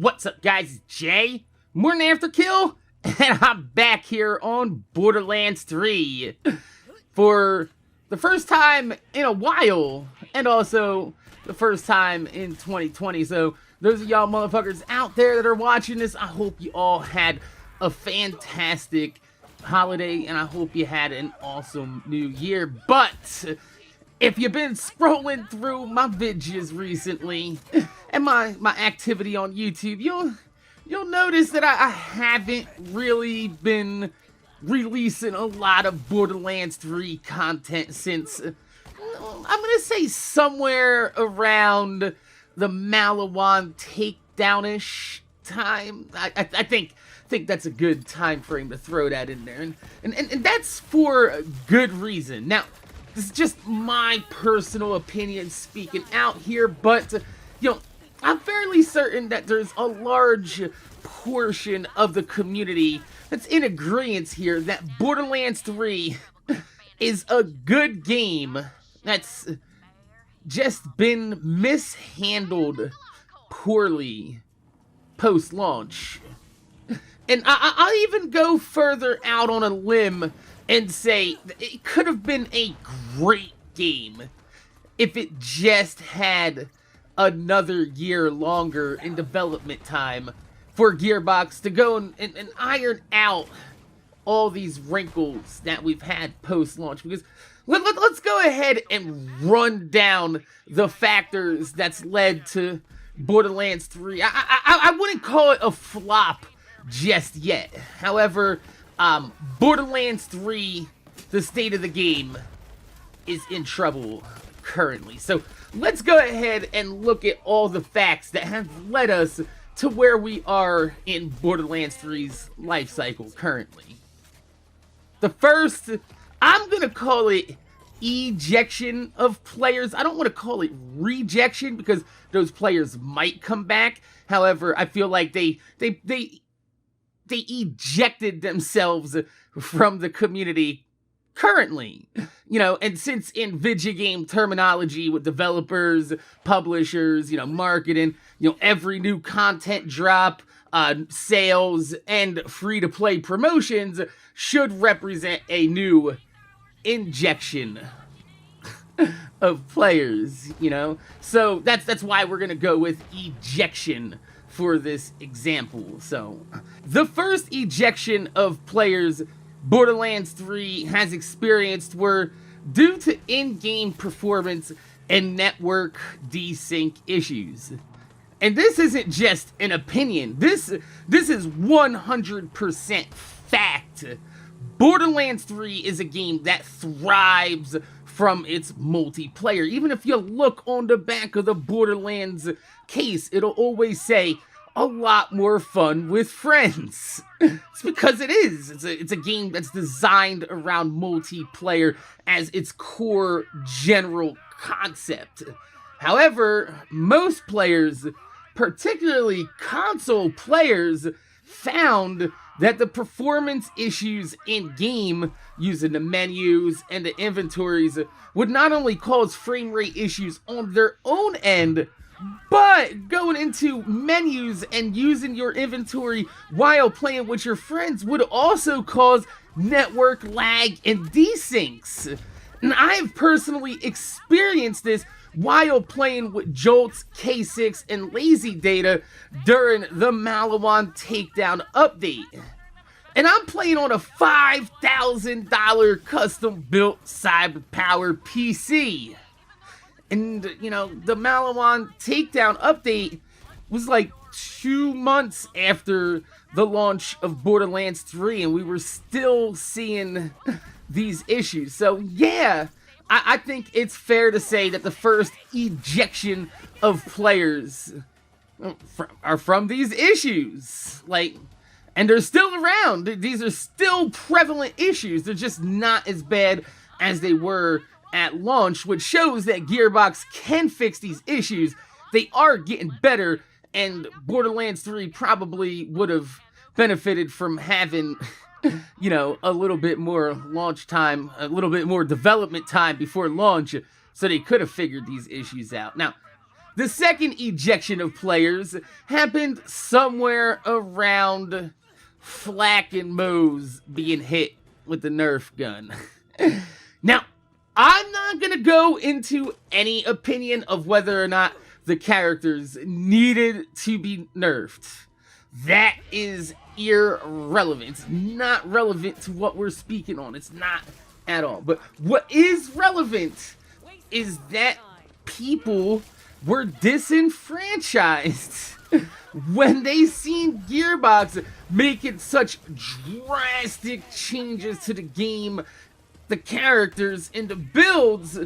What's up, guys? It's Jay, MorninAfterKill, and I'm back here on Borderlands 3 for the first time in a while, and also the first time in 2020. So those of y'all motherfuckers out there that are watching this, I hope you all had a fantastic holiday, and I hope you had an awesome new year. But if you've been scrolling through my videos recently and my activity on YouTube, you'll notice that I haven't really been releasing a lot of Borderlands 3 content since, I'm gonna say somewhere around the Malawan takedown-ish time. I think that's a good time frame to throw that in there, and that's for a good reason. Now, this is just my personal opinion speaking out here, but, I'm fairly certain that there's a large portion of the community that's in agreement here that Borderlands 3 is a good game that's just been mishandled poorly post-launch. And I'll even go further out on a limb and say it could have been a great game if it just had another year longer in development time for Gearbox to go and iron out all these wrinkles that we've had post-launch. Because let's go ahead and run down the factors that's led to Borderlands 3. I wouldn't call it a flop just yet. However, Borderlands 3, the state of the game, is in trouble currently. So let's go ahead and look at all the facts that have led us to where we are in Borderlands 3's life cycle currently. The first, I'm gonna call it ejection of players. I don't want to call it rejection because those players might come back. However, I feel like they ejected themselves from the community currently, and since in video game terminology with developers, publishers, marketing, every new content drop, sales, and free-to-play promotions should represent a new injection of players, So that's why we're gonna go with ejection for this example. So the first ejection of players Borderlands 3 has experienced were due to in-game performance and network desync issues. And this isn't just an opinion. This is 100% fact. Borderlands 3 is a game that thrives from its multiplayer. Even if you look on the back of the Borderlands case, it'll always say, a lot more fun with friends. It's because it is. It's a game that's designed around multiplayer as its core general concept. However, most players, particularly console players, found that the performance issues in-game, using the menus and the inventories, would not only cause frame rate issues on their own end, but going into menus and using your inventory while playing with your friends would also cause network lag and desyncs. And I've personally experienced this while playing with Jolt's, K6, and Lazy Data during the Malawan Takedown update. And I'm playing on a $5,000 custom-built cyber-powered PC. And, the Malawan Takedown update was like 2 months after the launch of Borderlands 3, and we were still seeing these issues. So, yeah, I think it's fair to say that the first ejection of players are from these issues. And they're still around. These are still prevalent issues. They're just not as bad as they were at launch, which shows that Gearbox can fix these issues. They are getting better, and Borderlands 3 probably would have benefited from having, a little bit more launch time, a little bit more development time before launch, so they could have figured these issues out. Now, The second ejection of players happened somewhere around Flack and Moe's being hit with the Nerf gun. Now, I'm not going to go into any opinion of whether or not the characters needed to be nerfed. That is irrelevant. It's not relevant to what we're speaking on. It's not at all. But what is relevant is that people were disenfranchised when they seen Gearbox making such drastic changes to the game, the characters, and the builds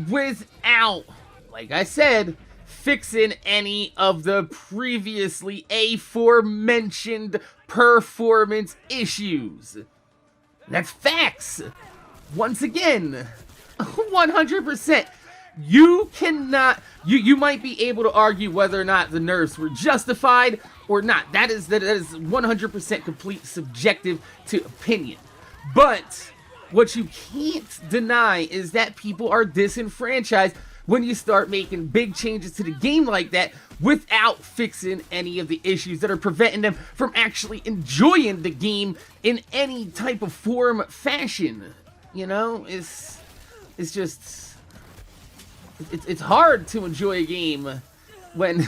without, like I said, fixing any of the previously aforementioned performance issues. That's facts. Once again, 100%. You cannot, you might be able to argue whether or not the nerfs were justified or not. That is 100% complete subjective to opinion. But what you can't deny is that people are disenfranchised when you start making big changes to the game like that without fixing any of the issues that are preventing them from actually enjoying the game in any type of form, fashion. You know, it's just... It's hard to enjoy a game when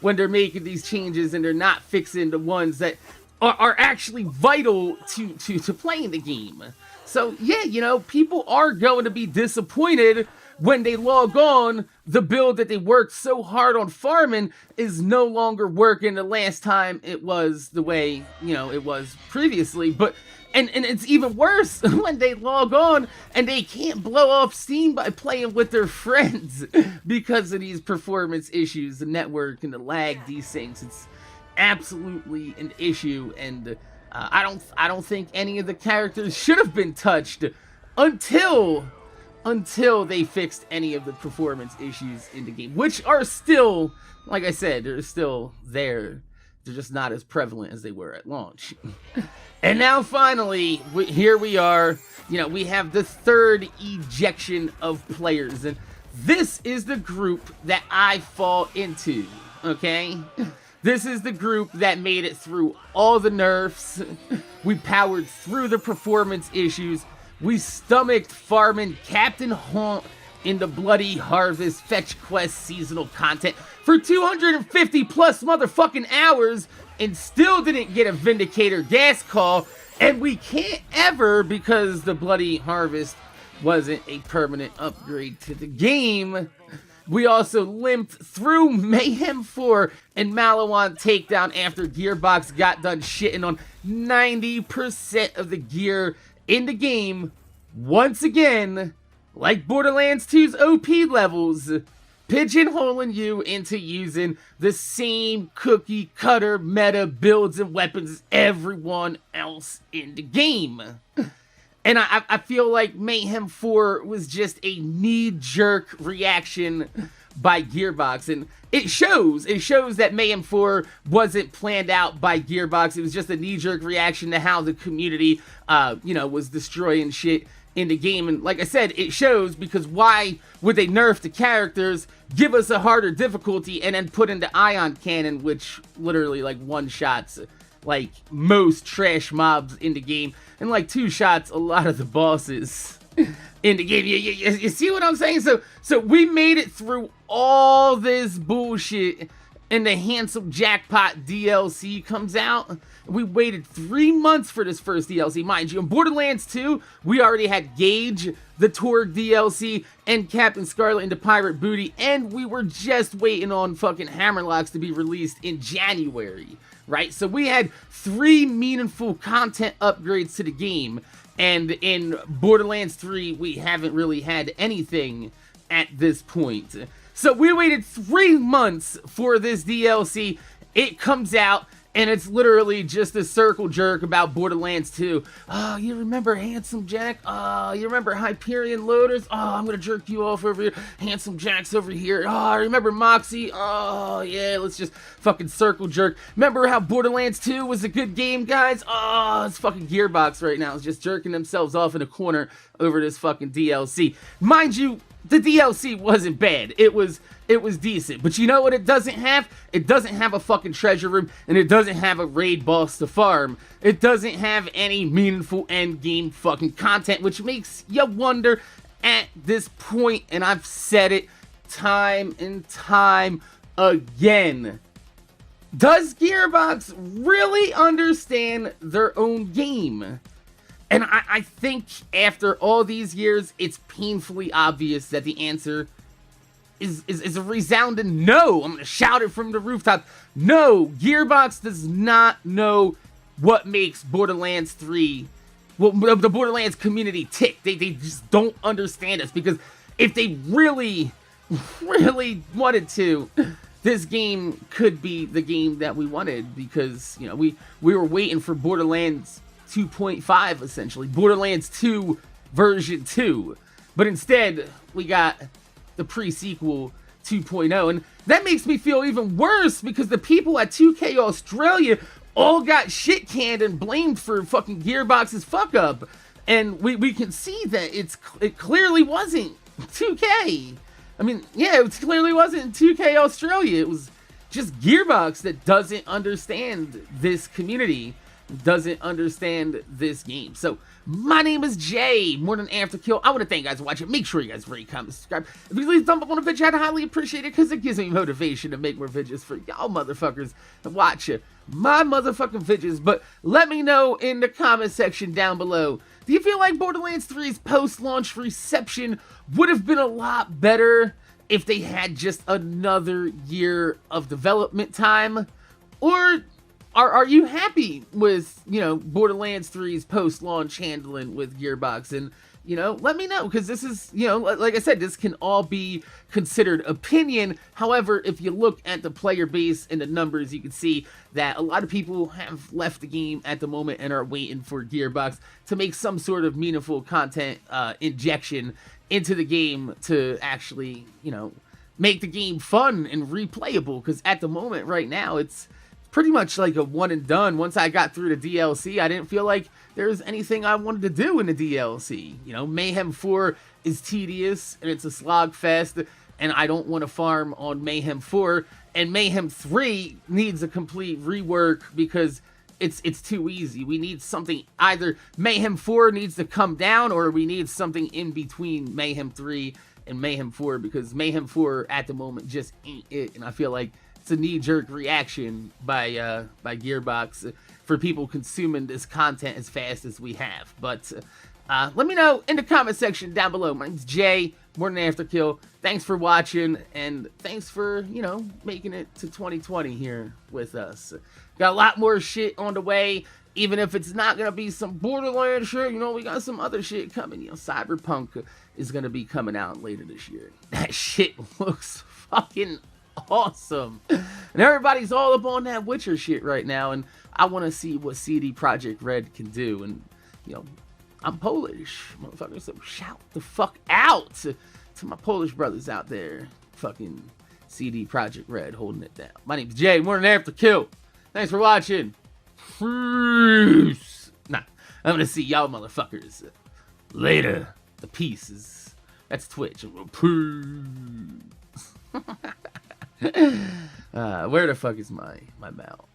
they're making these changes and they're not fixing the ones that are actually vital to playing the game. So yeah, you know, people are going to be disappointed when they log on, the build that they worked so hard on farming is no longer working the last time it was the way, you know, it was previously. But and it's even worse when they log on and they can't blow off steam by playing with their friends because of these performance issues, the network and the lag, these things. It's absolutely an issue, and I don't think any of the characters should have been touched until they fixed any of the performance issues in the game, which are still, like I said, they're still there. They're just not as prevalent as they were at launch. And now finally, here we are. You know, we have the third ejection of players, and this is the group that I fall into, okay? This is the group that made it through all the nerfs. We powered through the performance issues. We stomached farming Captain Haunt in the Bloody Harvest Fetch Quest seasonal content for 250 plus motherfucking hours and still didn't get a Vindicator gas call, and we can't ever because the Bloody Harvest wasn't a permanent upgrade to the game. We also limped through Mayhem 4 and Malawan Takedown after Gearbox got done shitting on 90% of the gear in the game, once again, like Borderlands 2's OP levels, pigeonholing you into using the same cookie cutter meta builds and weapons as everyone else in the game. And I feel like Mayhem 4 was just a knee-jerk reaction by Gearbox, and it shows that Mayhem 4 wasn't planned out by Gearbox. It was just a knee-jerk reaction to how the community, you know, was destroying shit in the game. And like I said, it shows, because why would they nerf the characters, give us a harder difficulty, and then put in the ion cannon, which literally like one-shots like most trash mobs in the game, and like two-shots a lot of the bosses in the game. You see what I'm saying? So we made it through all this bullshit, and the Handsome Jackpot DLC comes out. We waited 3 months for this first DLC, mind you. In Borderlands 2, we already had Gage, the Torg DLC, and Captain Scarlet and the Pirate Booty, and we were just waiting on fucking Hammerlocks to be released in January, right? So we had 3 meaningful content upgrades to the game, and in Borderlands 3, we haven't really had anything at this point. So we waited 3 months for this DLC. It comes out, and it's literally just a circle jerk about Borderlands 2. Oh, you remember Handsome Jack? Oh, you remember Hyperion Loaders? Oh, I'm gonna jerk you off over here. Handsome Jack's over here. Oh, remember Moxie? Oh, yeah, let's just fucking circle jerk. Remember how Borderlands 2 was a good game, guys? Oh, it's fucking Gearbox right now. It's just jerking themselves off in a corner over this fucking DLC. Mind you, the DLC wasn't bad. It was decent. But you know what it doesn't have? It doesn't have a fucking treasure room, and it doesn't have a raid boss to farm. It doesn't have any meaningful end game fucking content, which makes you wonder at this point, and I've said it time and time again. Does Gearbox really understand their own game? And I think after all these years, it's painfully obvious that the answer is a resounding no. I'm going to shout it from the rooftop. No, Gearbox does not know what makes Borderlands 3, well, the Borderlands community tick. They just don't understand us, because if they really wanted to, this game could be the game that we wanted, because, you know, we were waiting for Borderlands 2.5, essentially. Borderlands 2 version 2. But instead, we got the pre-sequel 2.0. And that makes me feel even worse, because the people at 2K Australia all got shit canned and blamed for fucking Gearbox's fuck up. And we can see that it clearly wasn't 2K. I mean, yeah, it clearly wasn't 2K Australia. It was just Gearbox that doesn't understand this community, doesn't understand this game. So, my name is Jay, MorninAfterKill. I want to thank you guys for watching. Make sure you guys rate, comment, subscribe. If you leave a thumb up on the video, I'd highly appreciate it, because it gives me motivation to make more videos for y'all motherfuckers to watch my motherfucking videos. But let me know in the comment section down below, do you feel like Borderlands 3's post-launch reception would have been a lot better if they had just another year of development time? Or are you happy with, you know, Borderlands 3's post-launch handling with Gearbox? And, you know, let me know, because this is, you know, like I said, this can all be considered opinion. However, if you look at the player base and the numbers, you can see that a lot of people have left the game at the moment and are waiting for Gearbox to make some sort of meaningful content injection into the game to actually, you know, make the game fun and replayable. Because at the moment right now, it's pretty much like a one and done. Once I got through the DLC, I didn't feel like there was anything I wanted to do in the DLC. You know, Mayhem 4 is tedious and it's a slog fest, and I don't want to farm on Mayhem 4. And Mayhem 3 needs a complete rework because it's too easy. We need something, either Mayhem 4 needs to come down, or we need something in between Mayhem 3 and Mayhem 4, because Mayhem 4 at the moment just ain't it. And I feel like it's a knee-jerk reaction by Gearbox for people consuming this content as fast as we have. But let me know in the comment section down below. My name's Jay, MorninAfterKill. Thanks for watching, and thanks for, you know, making it to 2020 here with us. Got a lot more shit on the way. Even if it's not going to be some Borderlands shit, you know, we got some other shit coming. You know, Cyberpunk is going to be coming out later this year. That shit looks fucking awesome. And everybody's all up on that Witcher shit right now, and I want to see what CD Projekt Red can do. And, you know, I'm Polish, motherfucker, so shout the fuck out to my Polish brothers out there. Fucking CD Projekt Red holding it down. My name's Jay, MorninAfterKill. Thanks for watching. Peace. Nah, I'm gonna see y'all motherfuckers later. The pieces. That's Twitch. Peace. Where the fuck is my mouth?